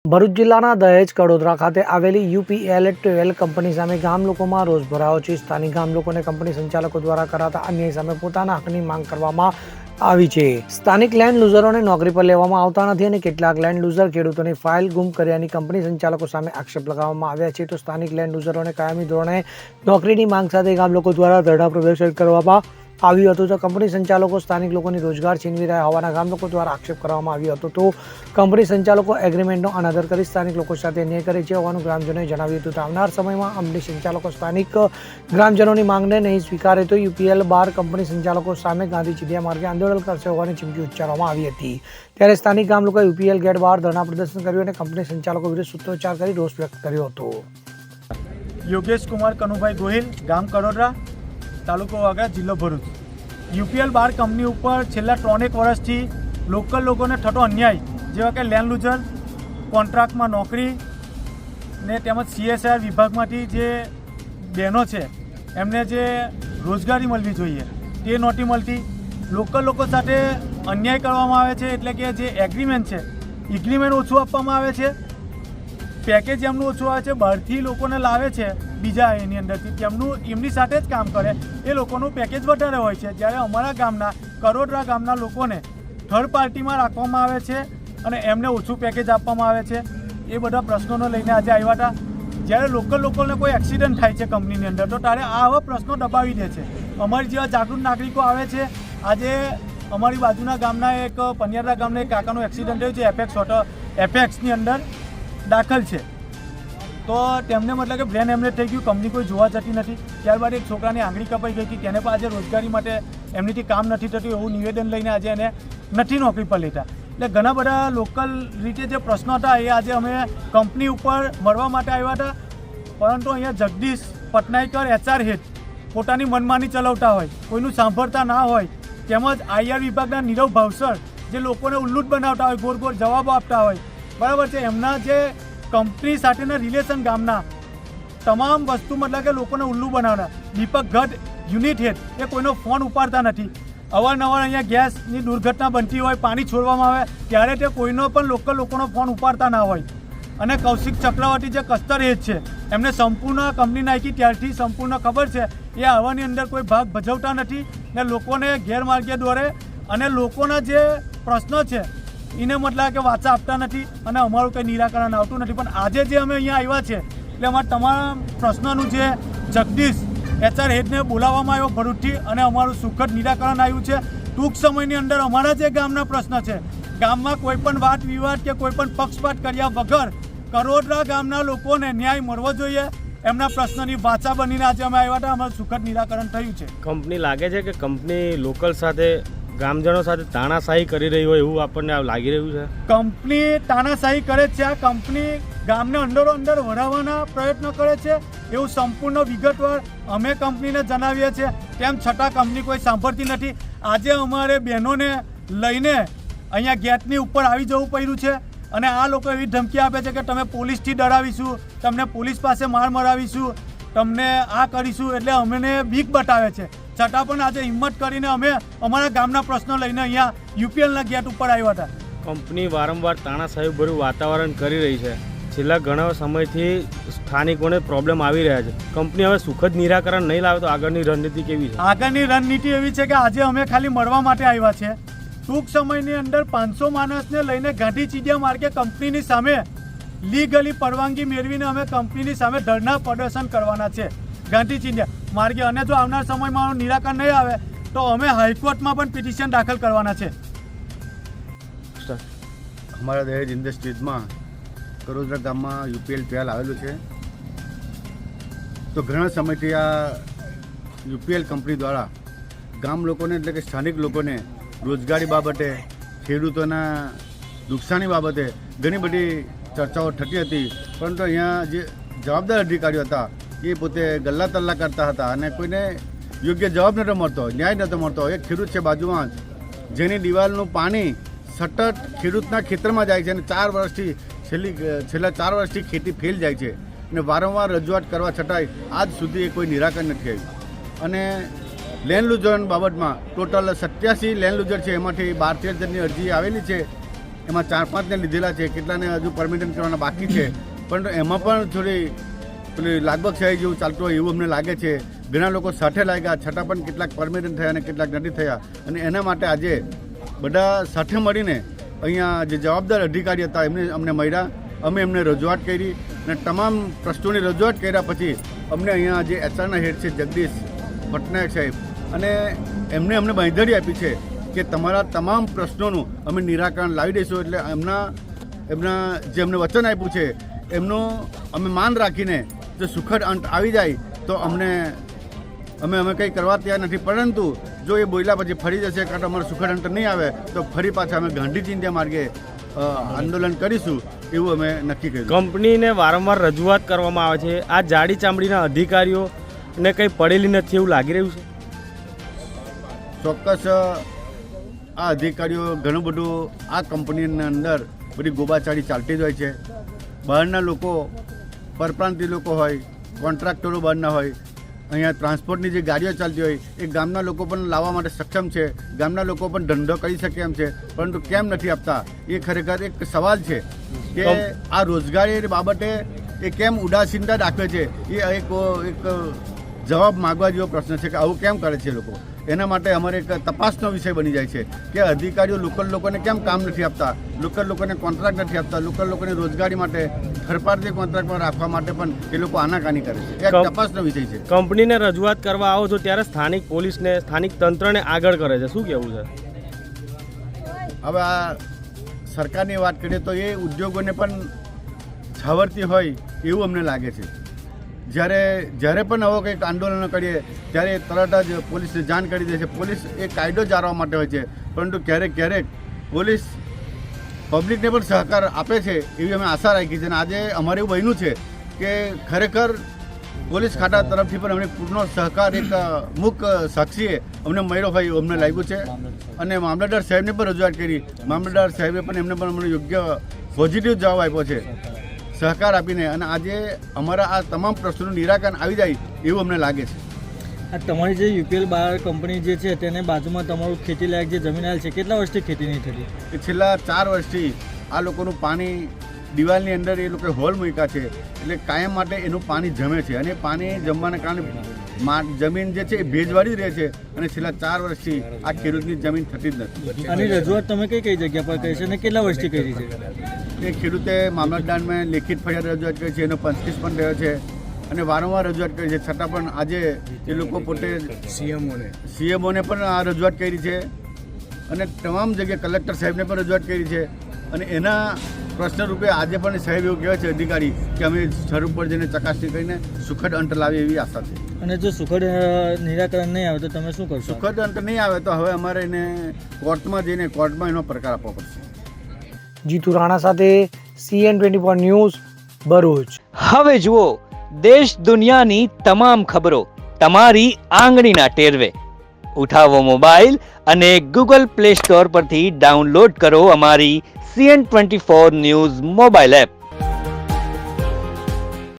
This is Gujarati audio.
ભરૂચ જિલ્લાના દહેજ કડોદરા ખાતે આવેલી UPL ટ્વેલ કંપની સામે ગામ લોકોમાં રોષ ભરાયો છે। સ્થાનિક ગામ લોકોને કંપની સંચાલકો દ્વારા કરાતા અન્યાય સામે પોતાના હકની માંગ કરવામાં આવી છે। સ્થાનિક લેન્ડ લૂઝરોને નોકરી પર લેવામાં આવતા નથી અને કેટલાક લેન્ડ લૂઝર ખેડૂતોની ફાઇલ ગુમ કર્યાની કંપની સંચાલકો સામે આક્ષેપ લગાવવામાં આવ્યા છે। તો સ્થાનિક લેન્ડ લૂઝરોને કાયમી ધોરણે નોકરીની માંગ સાથે ગામ લોકો દ્વારા ધરણા પ્રદર્શન કરવામાં આવ્યું હતું। તો કંપની સંચાલકો સ્થાનિક લોકોની રોજગાર છીનવી રહ્યા હોવાના ગામ લોકો દ્વારા આક્ષેપ કરવામાં આવ્યો હતો। તો કંપની સંચાલકો એગ્રીમેન્ટનો અનાદર કરી સ્થાનિક લોકો સાથે અન્યાય કરે છે હોવાનું ગ્રામજનોએ જણાવ્યું હતું। તો આવનાર સમયમાં કંપની સંચાલકો સ્થાનિક ગ્રામજનોની માંગને નહીં સ્વીકારે તો UPL બાર કંપની સંચાલકો સામે ગાંધી ચીડિયા માર્ગે આંદોલન કરશે હોવાની ચીમકી ઉચ્ચારવામાં આવી હતી। ત્યારે સ્થાનિક ગામ લોકોએ UPL ગેટ બહાર ધરણા પ્રદર્શન કર્યું અને કંપની સંચાલકો વિરુદ્ધ સૂત્રોચ્ચાર કરી રોષ વ્યક્ત કર્યો હતો। યોગેશ કુમાર કનુભાઈ ગોહિલ, ગામ કડોદરા, તાલુકો વાગરા, જિલ્લો ભરૂચ। UPL બાર કંપની ઉપર છેલ્લા 3 વર્ષથી લોકલ લોકોને થતો અન્યાય, જેવા કે લેન્ડ લૂઝર, કોન્ટ્રાક્ટમાં નોકરી ને તેમજ CSR વિભાગમાંથી જે બહેનો છે એમને જે રોજગારી મળવી જોઈએ તે નહોતી મળતી। લોકલ લોકો સાથે અન્યાય કરવામાં આવે છે, એટલે કે જે એગ્રીમેન્ટ છે એગ્રીમેન્ટ ઓછું આપવામાં આવે છે, પેકેજ એમનું ઓછું આવે છે, બહારથી લોકોને લાવે છે બીજા એની અંદરથી તેમનું એમની સાથે જ કામ કરે એ લોકોનું પેકેજ વધારે હોય છે। જ્યારે અમારા ગામના કડોદરા ગામના લોકોને થર્ડ પાર્ટીમાં રાખવામાં આવે છે અને એમને ઓછું પેકેજ આપવામાં આવે છે। એ બધા પ્રશ્નોને લઈને આજે આવ્યા હતા। જ્યારે લોકલ લોકોને કોઈ એક્સિડન્ટ થાય છે કંપનીની અંદર તો ત્યારે આવા પ્રશ્નો દબાવી દે છે। અમારી જેવા જાગૃત નાગરિકો આવે છે। આજે અમારી બાજુના ગામના એક પનિયારા ગામના એક કાકાનું એક્સિડન્ટ થયું છે, એફેક્સની અંદર દાખલ છે, તો તેમને મતલબ કે બ્રેન હેમરેજ થઈ ગયું, કંપની કોઈ જોવા જતી નથી। ત્યારબાદ એક છોકરાની આંગળી કપાઈ ગઈ હતી, તેને પણ આજે રોજગારી માટે એમનીથી કામ નથી થતું એવું નિવેદન લઈને આજે એને નથી નોકરી પર લેતા। એટલે ઘણા બધા લોકલ રીતે જે પ્રશ્નો હતા એ આજે અમે કંપની ઉપર મળવા માટે આવ્યા હતા, પરંતુ અહીંયા જગદીશ પટનાયકર HR હેડ પોતાની મનમાની ચલાવતા હોય, કોઈનું સાંભળતા ના હોય, તેમજ IR વિભાગના નીરવ ભાવસર જે લોકોને ઉલ્લુટ બનાવતા હોય, ગોળ ગોળ જવાબો આપતા હોય, બરાબર છે। એમના જે કંપની સાથેના રિલેશન ગામના તમામ વસ્તુ મતલબ કે લોકોને ઉલ્લુ બનાવના, દીપક ગઢ યુનિટ હેડ એ કોઈનો ફોન ઉપાડતા નથી। અવારનવાર અહીંયા ગેસની દુર્ઘટના બનતી હોય, પાણી છોડવામાં આવે ત્યારે તે કોઈનો પણ લોકલ લોકોનો ફોન ઉપાડતા ના હોય। અને કૌશિક ચક્રવર્તી જે કસ્તર હેડ છે એમને સંપૂર્ણ કંપની નાખી ત્યારથી સંપૂર્ણ ખબર છે એ આવાની અંદર કોઈ ભાગ ભજવતા નથી ને લોકોને ગેરમાર્ગે દોરે અને લોકોના જે પ્રશ્નો છે એને મતલબ કે વાચા આપતા નથી અને અમારું કંઈ નિરાકરણ આવતું નથી। પણ આજે જે અમે અહીંયા આવ્યા છે એટલે અમારા તમામ પ્રશ્નોનું જે જગદીશ HR હેડને બોલાવવામાં આવ્યો ભરૂચથી અને અમારું સુખદ નિરાકરણ આવ્યું છે। ટૂંક સમયની અંદર અમારા જે ગામના પ્રશ્ન છે, ગામમાં કોઈ પણ વાત વિવાદ કે કોઈ પણ પક્ષપાત કર્યા વગર કડોદરા ગામના લોકોને ન્યાય મળવો જોઈએ, એમના પ્રશ્નની વાચા બનીને આજે અમે આવ્યા હતા, અમારું સુખદ નિરાકરણ થયું છે। કંપની લાગે છે કે કંપની લોકલ સાથે ગામજનો સાથે તાનાશાહી કરી રહી હોય એવું આપણને લાગી રહ્યું છે? કંપની તાનાશાહી કરે છે, આ કંપની ગામને અંદરો અંદર વળાવવાના પ્રયત્નો કરે છે એવું સંપૂર્ણ વિગતવાર અમે કંપનીને જણાવીએ છીએ, તેમ છતાં કંપની કોઈ સાંભળતી નથી। આજે અમારે બહેનોને લઈને અહીંયા ગેટની ઉપર આવી જવું પડ્યું છે અને આ લોકો એવી ધમકી આપે છે કે તમે પોલીસથી ડરાવીશું, તમને પોલીસ પાસે માર મરાવીશું, તમને આ કરીશું, એટલે અમને બીક બતાવે છે। છતાં પણ આજે હિંમત કરીને અમે અમારા ગામના પ્રશ્નો લઈને અહીંયા UPLના ગેટ ઉપર આવ્યા હતા। કંપની વારંવાર તાનાશાહીભર્યું વાતાવરણ કરી રહી છે, છેલ્લા ઘણા સમયથી સ્થાનિકોને પ્રોબ્લેમ આવી રહ્યા છે। કંપની હવે સુખદ નિરાકરણ નહીં લાવે તો આગળની રણનીતિ કેવી છે? આગળની રણનીતિ એવી છે કે આજે અમે ખાલી મળવા માટે આવ્યા છે। ટૂંક સમયની અંદર 500 માણસને લઈને ગાંધી ચીડિયા માર્ગે કંપનીની સામે લીગલી પરવાનગી મેળવીને અમે કંપનીની સામે ધરણા પ્રદર્શન કરવાના છે ગાંધી ચીડિયા માર્ગે। અને જો આવનાર સમયમાં નિરાકરણ નહીં આવે તો અમે હાઈકોર્ટમાં પણ પિટિશન દાખલ કરવાના છે। અમારા દહેજ ઇન્ડસ્ટ્રીઝમાં કડોદરા ગામમાં UPL ટ્વેલ આવેલું છે, તો ઘણા સમયથી આ UPL કંપની દ્વારા ગામ લોકોને એટલે કે સ્થાનિક લોકોને રોજગારી બાબતે, ખેડૂતોના નુકસાની બાબતે ઘણી બધી ચર્ચાઓ થતી હતી, પરંતુ અહીંયા જે જવાબદાર અધિકારીઓ હતા એ પોતે ગલ્લા તલ્લા કરતા હતા અને કોઈને યોગ્ય જવાબ નહોતો મળતો, ન્યાય નહોતો મળતો। એક ખેડૂત છે બાજુમાં જેની દિવાલનું પાણી સતત ખેડૂતના ખેતરમાં જાય છે અને 4 વર્ષથી છેલ્લા 4 વર્ષથી ખેતી ફેલ જાય છે અને વારંવાર રજૂઆત કરવા છતાંય આજ સુધી કોઈ નિરાકરણ નથી આવ્યું। અને લેન્ડ લૂઝર બાબતમાં ટોટલ 87 લેન્ડ લૂઝર છે, એમાંથી 12-13 જણની અરજી આવેલી છે એમાં 4-5ને લીધેલા છે, કેટલાને હજુ પરમિનન્ટ કરવાના બાકી છે, પરંતુ એમાં પણ થોડી પેલી લાગભગ છે જેવું ચાલતું હોય એવું અમને લાગે છે. ઘણા લોકો સાથે લાગ્યા છતાં પણ કેટલાક પરમિનન્ટ થયા અને કેટલાક નથી થયા, અને એના માટે આજે બધા સાથે મળીને અહીંયા જે જવાબદાર અધિકારી હતા એમને અમને મળ્યા, અમે એમને રજૂઆત કરી અને તમામ પ્રશ્નોની રજૂઆત કર્યા પછી અમને અહીંયા જે એચઆરના હેડ છે જગદીશ પટનાયક સાહેબ, અને એમને અમને બાંયધરી આપી છે કે તમારા તમામ પ્રશ્નોનું અમે નિરાકરણ લાવી દઈશું. એટલે એમના જે અમને વચન આપ્યું છે એમનું અમે માન રાખીને જો સુખદ અંત આવી જાય તો અમે કંઈ કરવા તૈયાર નથી, પરંતુ જો એ બોલ્યા પછી ફરી જશે કાં તો અમારો સુખદ અંત નહીં આવે તો ફરી પાછા અમે ગાંધી ચિંધ્યા માર્ગે આંદોલન કરીશું એવું અમે નક્કી કર્યું. કંપનીને વારંવાર રજૂઆત કરવામાં આવે છે, આ જાડી ચામડીના અધિકારીઓને કંઈ પડેલી નથી એવું લાગી રહ્યું છે. ચોક્કસ આ અધિકારીઓ ઘણું બધું આ કંપનીની અંદર બધી ગોબાચારી ચાલતી જ હોય છે. બહારના લોકો, પરપ્રાંતિય લોકો હોય, કોન્ટ્રાક્ટરો બહારના હોય, અહીંયા ટ્રાન્સપોર્ટની જે ગાડીઓ ચાલતી હોય એ ગામના લોકો પણ લાવવા માટે સક્ષમ છે, ગામના લોકો પણ ધંધો કરી શકે એમ છે, પરંતુ કેમ નથી આપતા એ ખરેખર એક સવાલ છે કે આ રોજગારી બાબતે એ કેમ ઉદાસીનતા દાખવે છે. એ એક જવાબ માગવા જેવો પ્રશ્ન છે કે આવું કેમ કરે છે લોકો. એના માટે અમારે એક તપાસનો વિષય બની જાય છે કે અધિકારીઓ લોકલ લોકોને કેમ કામ નથી આપતા, લોકલ લોકોને કોન્ટ્રાક્ટ નથી આપતા, લોકલ લોકોને રોજગારી માટે થર્ડ કોન્ટ્રાક્ટમાં રાખવા માટે પણ એ લોકો આનાકાની કરે છે. એક તપાસનો વિષય છે. કંપનીને રજૂઆત કરવા આવો છો ત્યારે સ્થાનિક પોલીસને, સ્થાનિક તંત્રને આગળ કરે છે, શું કહેવું છે? હવે આ સરકારની વાત કરીએ તો એ ઉદ્યોગોને પણ છાવરતી હોય એવું અમને લાગે છે. જ્યારે પણ આવો કંઈક આંદોલનો કરીએ ત્યારે તરત જ પોલીસને જાણ કરી દે છે. પોલીસ એ કાયદો જાળવવા માટે હોય છે, પરંતુ ક્યારેક પોલીસ પબ્લિકને પણ સહકાર આપે છે એવી અમે આશા રાખી છે. અને આજે અમારે એવું બન્યું છે કે ખરેખર પોલીસ ખાતા તરફથી પણ અમને પૂર્ણ સહકાર એક મુખ્ય સાક્ષીએ અમને મળ્યો હોય એવું અમને લાગ્યું છે. અને મામલતદાર સાહેબને પણ રજૂઆત કરી, મામલતદાર સાહેબે પણ એમને પણ અમને યોગ્ય પોઝિટિવ જવાબ આપ્યો છે સહકાર આપીને, અને આજે અમારા આ તમામ પ્રશ્નોનું નિરાકરણ આવી જાય એવું અમને લાગે છે. આ તમારી જે યુપીએલ બાર કંપની જે છે તેને બાજુમાં તમારું ખેતી લાયક જે જમીન આવેલ છે, કેટલા વર્ષથી ખેતી નહીં થતી? એ છેલ્લા 4 વર્ષથી આ લોકોનું પાણી દિવાલની અંદર એ લોકોએ હોલ મૂક્યા છે, એટલે કાયમ માટે એનું પાણી જમે છે, અને પાણી જમવાના કારણે જમીન જે છે એ ભેજવાળી રહે છે, અને છેલ્લા 4 વર્ષથી આ ખેડૂતની જમીન થતી જ નથી. આની રજૂઆત તમે કઈ જગ્યા પર કરી છે અને કેટલા વર્ષથી કરી છે? એ ખેડૂતે મામલતદારમાં લેખિત ફરિયાદ રજૂઆત કરી છે, એનો પંચકેસ પણ થયો છે, અને વારંવાર રજૂઆત કરી છે, છતાં પણ આજે એ લોકો પોતે સીએમઓને પણ આ રજૂઆત કરી છે, અને તમામ જગ્યાએ કલેક્ટર સાહેબને પણ રજૂઆત કરી છે, અને એના પ્રશ્ન રૂપે આજે પણ સાહેબ એવું કહેવાય છે અધિકારી કે અમે સ્થળ ઉપર જઈને ચકાસણી કરીને સુખદ અંત લાવીએ એવી આશા છે. અને જો સુખદ નિરાકરણ નહીં આવે તો તમે શું કરશો? સુખદ અંત નહીં આવે તો હવે અમારે એને કોર્ટમાં એનો પ્રકાર આપવો પડશે. જીતુ રાણા સાથે CN24 ન્યૂઝ ભરૂચ. હવે જુઓ દેશ દુનિયાની તમામ ખબરો તમારી આંગળીના ટેરવે. ઉઠાવો મોબાઈલ અને Google Play Store પરથી ડાઉનલોડ કરો અમારી CN24 ન્યૂઝ મોબાઈલ એપ.